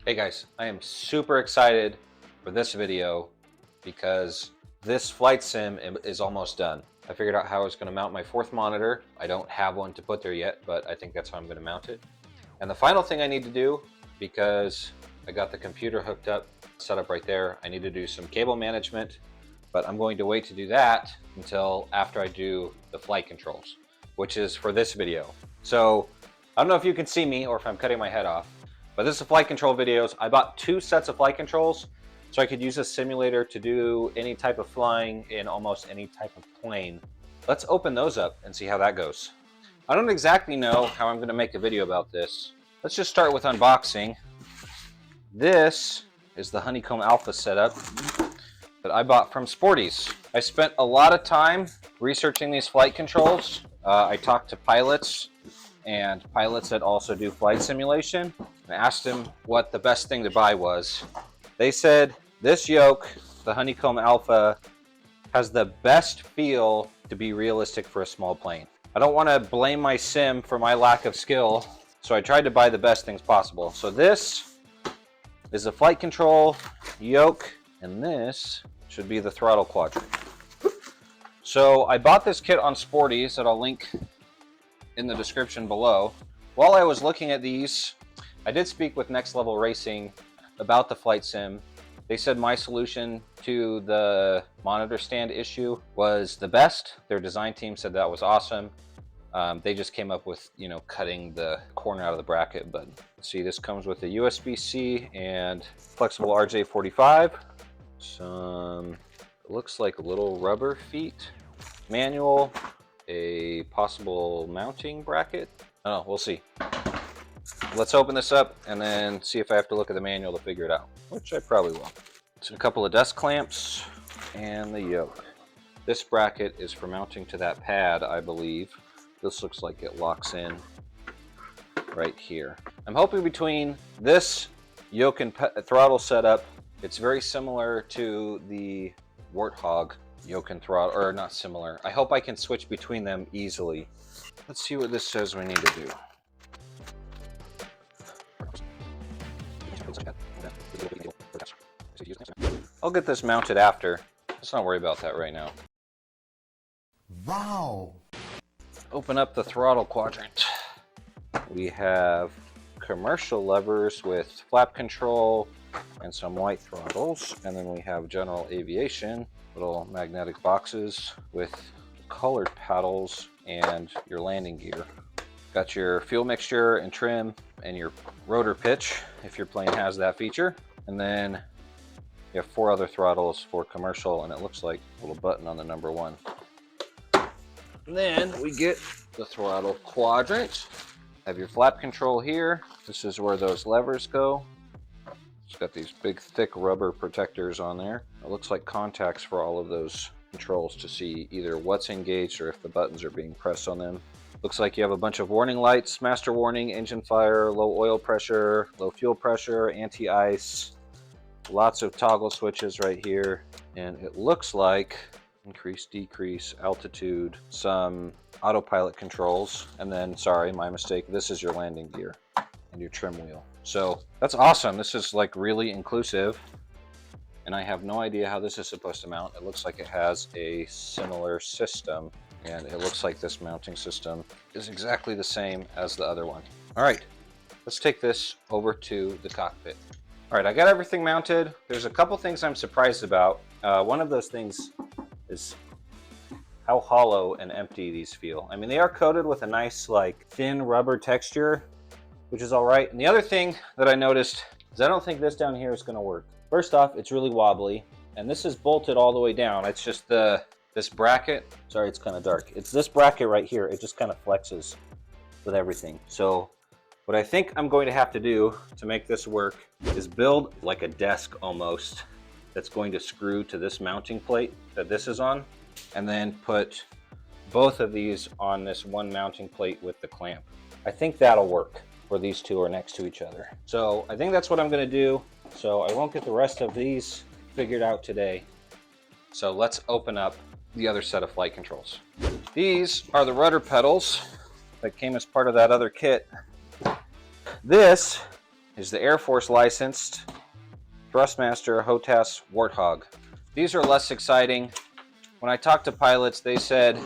Hey guys, I am super excited for this video because this flight sim is almost done. I figured out how I was going to mount my fourth monitor. I don't have one to put there yet, but I think that's how I'm going to mount it. And the final thing I need to do, because I got the computer hooked up, set up right there, I need to do some cable management, but I'm going to wait to do that until after I do the flight controls, which is for this video. So I don't know if you can see me or if I'm cutting my head off, but this is flight control videos. I bought 2 sets of flight controls so I could use a simulator to do any type of flying in almost any type of plane. Let's open those up and see how that goes. I don't exactly know how I'm going to make a video about this. Let's just start with unboxing. This is the Honeycomb Alpha setup that I bought from Sporty's. I spent a lot of time researching these flight controls. I talked to pilots and pilots that also do flight simulation. I asked them what the best thing to buy was. They said this yoke, the Honeycomb Alpha, has the best feel to be realistic for a small plane. I don't want to blame my sim for my lack of skill, so I tried to buy the best things possible. So this is the flight control yoke, and this should be the throttle quadrant. So I bought this kit on Sporty's that I'll link in the description below. While I was looking at these, I did speak with Next Level Racing about the flight sim. They said my solution to the monitor stand issue was the best. Their design team said that was awesome. They just came up with, cutting the corner out of the bracket. But let's see, this comes with a USB-C and flexible RJ45. Some, it looks like little rubber feet, manual, a possible mounting bracket. Oh, we'll see. Let's open this up and then see if I have to look at the manual to figure it out, which I probably will. So a couple of desk clamps and the yoke. This bracket is for mounting to that pad, I believe. This looks like it locks in right here. I'm hoping between this yoke and throttle setup, it's very similar to the Warthog yoke and throttle, or not similar. I hope I can switch between them easily. Let's see what this says we need to do. I'll get this mounted after. Let's not worry about that right now. Wow! Open up the throttle quadrant. We have commercial levers with flap control and some white throttles. And then we have general aviation, little magnetic boxes with colored paddles and your landing gear. Got your fuel mixture and trim and your rotor pitch if your plane has that feature. And then you have 4 other throttles for commercial, and it looks like a little button on the number 1. And then we get the throttle quadrant. Have your flap control here. This is where those levers go. It's got these big thick rubber protectors on there. It looks like contacts for all of those controls to see either what's engaged or if the buttons are being pressed on them. Looks like you have a bunch of warning lights: master warning, engine fire, low oil pressure, low fuel pressure, anti-ice. Lots of toggle switches right here. And it looks like increase, decrease, altitude, some autopilot controls. And then, sorry, my mistake, this is your landing gear and your trim wheel. So that's awesome. This is like really inclusive. And I have no idea how this is supposed to mount. It looks like it has a similar system. And it looks like this mounting system is exactly the same as the other one. All right, let's take this over to the cockpit. All right, I got everything mounted. There's a couple things I'm surprised about. One of those things is how hollow and empty these feel. I mean, they are coated with a nice, like, thin rubber texture, which is all right. And the other thing that I noticed is I don't think this down here is gonna work. First off, it's really wobbly, and this is bolted all the way down. It's just this bracket. Sorry, it's kind of dark. It's this bracket right here. It just kind of flexes with everything. So what I think I'm going to have to do to make this work is build like a desk almost that's going to screw to this mounting plate that this is on, and then put both of these on this one mounting plate with the clamp. I think that'll work where these two are next to each other. So I think that's what I'm going to do. So I won't get the rest of these figured out today. So let's open up the other set of flight controls. These are the rudder pedals that came as part of that other kit. This is the Air Force licensed Thrustmaster HOTAS Warthog. These are less exciting. When I talked to pilots, they said,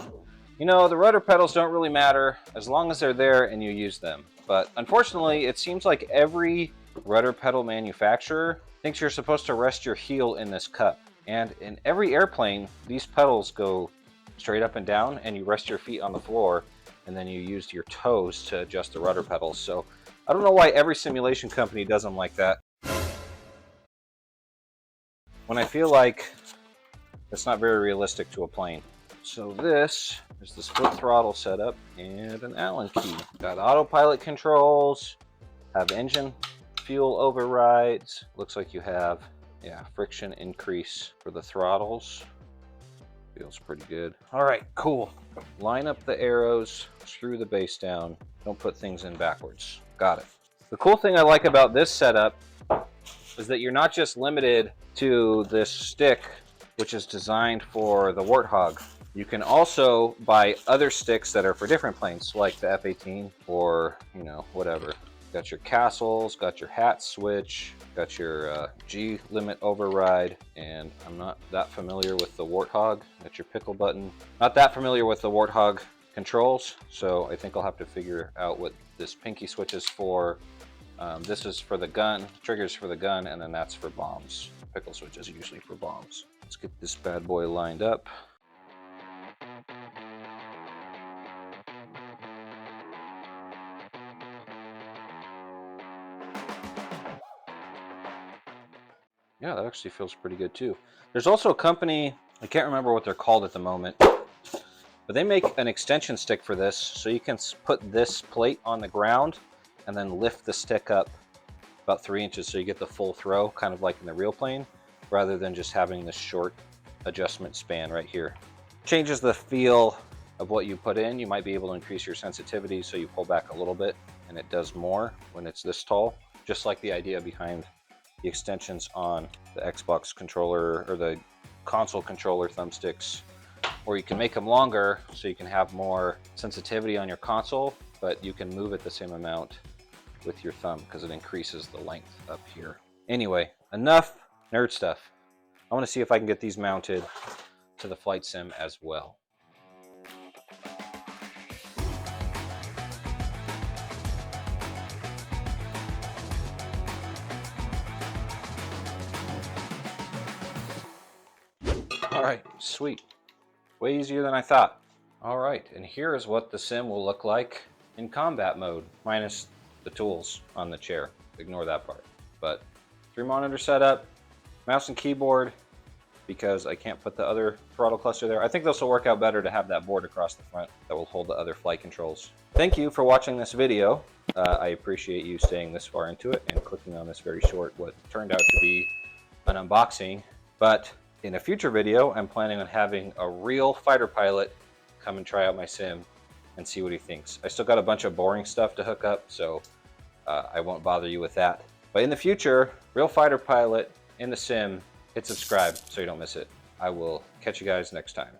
you know, the rudder pedals don't really matter as long as they're there and you use them. But unfortunately, it seems like every rudder pedal manufacturer thinks you're supposed to rest your heel in this cup. And in every airplane, these pedals go straight up and down, and you rest your feet on the floor, and then you use your toes to adjust the rudder pedals. So I don't know why every simulation company does them like that, when I feel like it's not very realistic to a plane. So this is the split throttle setup and an Allen key. Got autopilot controls, have engine fuel overrides. Looks like you have, yeah, friction increase for the throttles. Feels pretty good. All right, cool. Line up the arrows, screw the base down. Don't put things in backwards. Got it. The cool thing I like about this setup is that you're not just limited to this stick, which is designed for the Warthog. You can also buy other sticks that are for different planes, like the F-18 or, you know, whatever. Got your castles, got your hat switch, got your G limit override, and I'm not that familiar with the Warthog. Got your pickle button. Not that familiar with the Warthog controls, so I think I'll have to figure out what this pinky switch is for. This is for the gun, triggers for the gun, and then that's for bombs. Pickle switch is usually for bombs. Let's get this bad boy lined up. Yeah, that actually feels pretty good too. There's also a company, I can't remember what they're called at the moment, but they make an extension stick for this, so you can put this plate on the ground and then lift the stick up about 3 inches so you get the full throw, kind of like in the real plane, rather than just having this short adjustment span right here. Changes the feel of what you put in. You might be able to increase your sensitivity so you pull back a little bit, and it does more when it's this tall, just like the idea behind the extensions on the Xbox controller or the console controller thumbsticks, or you can make them longer so you can have more sensitivity on your console, but you can move it the same amount with your thumb because it increases the length up here. Anyway, enough nerd stuff. I want to see if I can get these mounted to the flight sim as well. All right, sweet. Way easier than I thought. All right, and here is what the sim will look like in combat mode, minus the tools on the chair. Ignore that part. But 3-monitor setup, mouse and keyboard, because I can't put the other throttle cluster there. I think this will work out better to have that board across the front that will hold the other flight controls. Thank you for watching this video. I appreciate you staying this far into it and clicking on this very short, what turned out to be an unboxing. But in a future video, I'm planning on having a real fighter pilot come and try out my sim and see what he thinks. I still got a bunch of boring stuff to hook up, so I won't bother you with that. But in the future, real fighter pilot in the sim, hit subscribe so you don't miss it. I will catch you guys next time.